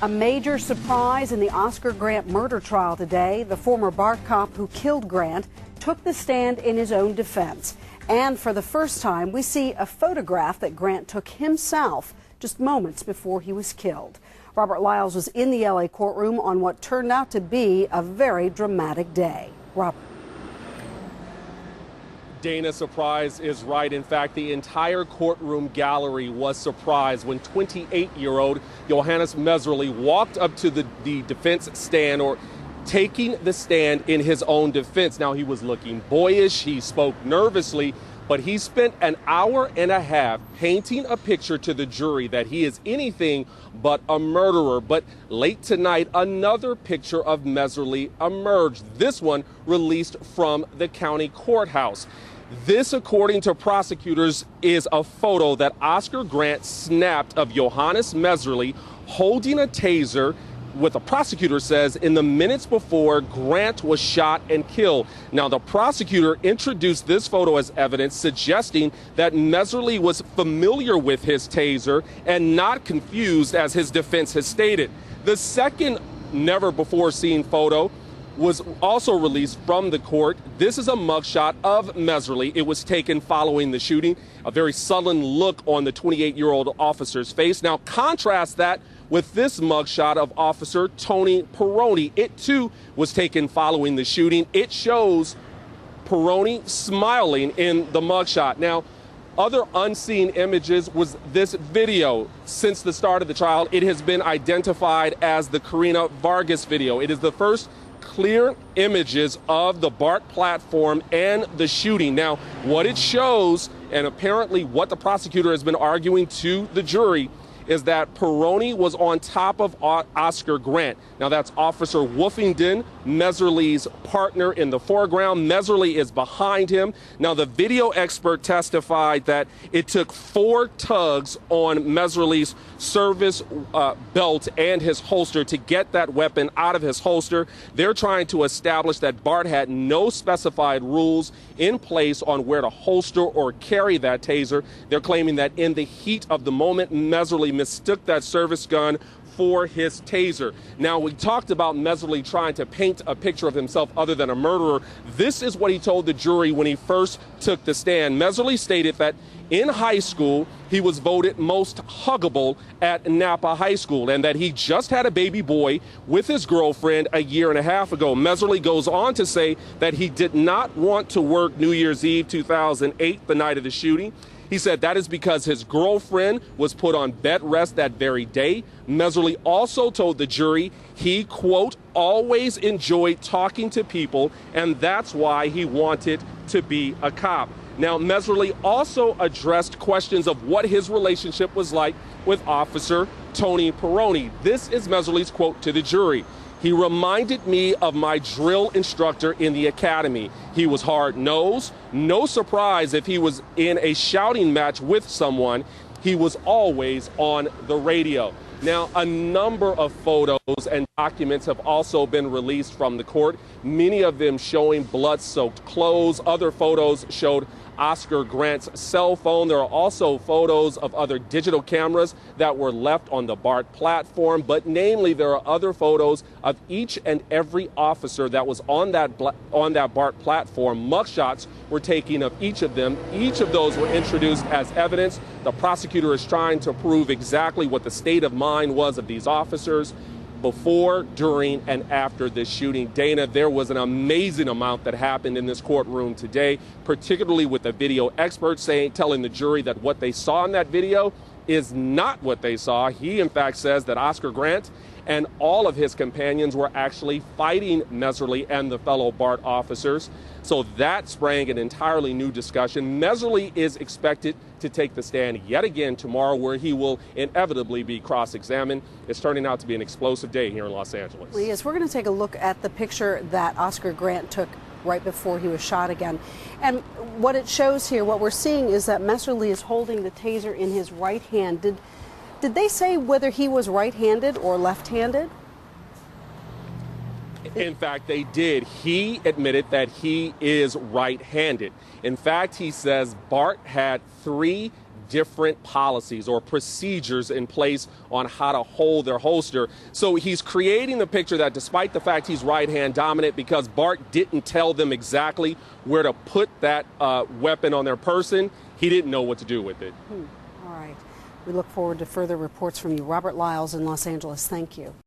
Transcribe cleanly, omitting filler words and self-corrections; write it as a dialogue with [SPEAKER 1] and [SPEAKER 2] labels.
[SPEAKER 1] A major surprise in the Oscar Grant murder trial today. The former BART cop who killed Grant took the stand in his own defense. And for the first time, we see a photograph that Grant took himself just moments before he was killed. Robert Lyles was in the LA courtroom on what turned out to be a very dramatic day. Robert.
[SPEAKER 2] Dana, surprise is right. In fact, the entire courtroom gallery was surprised when 28-year-old Johannes Mehserle walked up to the defense stand, or taking the stand in his own defense. Now, he was looking boyish, he spoke nervously, but he spent an hour and a half painting a picture to the jury that he is anything but a murderer. But late tonight, another picture of Mehserle emerged, this one released from the county courthouse. This, according to prosecutors, is a photo that Oscar Grant snapped of Johannes Mehserle holding a taser, what the prosecutor says, in the minutes before Grant was shot and killed. Now, the prosecutor introduced this photo as evidence, suggesting that Mehserle was familiar with his taser and not confused, as his defense has stated. The second never-before-seen photo was also released from the court. This is a mugshot of Mehserle. It was taken following the shooting. A very sullen look on the 28-year-old officer's face. Now, contrast that with this mugshot of Officer Tony Peroni. It, too, was taken following the shooting. It shows Peroni smiling in the mugshot. Now, other unseen images was this video. Since the start of the trial, it has been identified as the Karina Vargas video. It is the first clear images of the BART platform and the shooting. Now, what it shows, and apparently what the prosecutor has been arguing to the jury, is that Peroni was on top of Oscar Grant. Now, that's Officer Woofington, Mehserle's partner, in the foreground. Mehserle is behind him. Now, the video expert testified that it took 4 tugs on Mehserle's service belt and his holster to get that weapon out of his holster. They're trying to establish that BART had no specified rules in place on where to holster or carry that taser. They're claiming that in the heat of the moment, Mehserle mistook that service gun for his taser. Now, we talked about Mehserle trying to paint a picture of himself other than a murderer. This is what he told the jury when he first took the stand. Mehserle stated that in high school, he was voted most huggable at Napa High School, and that he just had a baby boy with his girlfriend a year and a half ago. Mehserle goes on to say that he did not want to work New Year's Eve 2008, the night of the shooting. He said that is because his girlfriend was put on bed rest that very day. Mehserle also told the jury he, quote, always enjoyed talking to people, and that's why he wanted to be a cop. Now, Mehserle also addressed questions of what his relationship was like with Officer Tony Peroni. This is Mehserle's quote to the jury. He reminded me of my drill instructor in the academy. He was hard-nosed. No surprise if he was in a shouting match with someone. He was always on the radio. Now, a number of photos and documents have also been released from the court, many of them showing blood-soaked clothes. Other photos showed Oscar Grant's cell phone. There are also photos of other digital cameras that were left on the BART platform, but namely there are other photos of each and every officer that was on that BART platform. Mugshots were taken of each of them. Each of those were introduced as evidence. The prosecutor is trying to prove exactly what the state of mind was of these officers before, during, and after this shooting. Dana, there was an amazing amount that happened in this courtroom today, particularly with the video expert telling the jury that what they saw in that video is not what they saw. He, in fact, says that Oscar Grant and all of his companions were actually fighting Mehserle and the fellow BART officers. So that sprang an entirely new discussion. Mehserle is expected to take the stand yet again tomorrow, where he will inevitably be cross-examined. It's turning out to be an explosive day here in Los Angeles.
[SPEAKER 1] Yes, we're going to take a look at the picture that Oscar Grant took right before he was shot again. And what it shows here, what we're seeing is that Mehserle is holding the taser in his right hand. Did they say whether he was right-handed or left-handed?
[SPEAKER 2] In fact, they did. He admitted that he is right-handed. In fact, he says BART had 3 different policies or procedures in place on how to hold their holster. So he's creating the picture that despite the fact he's right-hand dominant, because BART didn't tell them exactly where to put that weapon on their person, he didn't know what to do with it.
[SPEAKER 1] All right. We look forward to further reports from you. Robert Lyles in Los Angeles, thank you.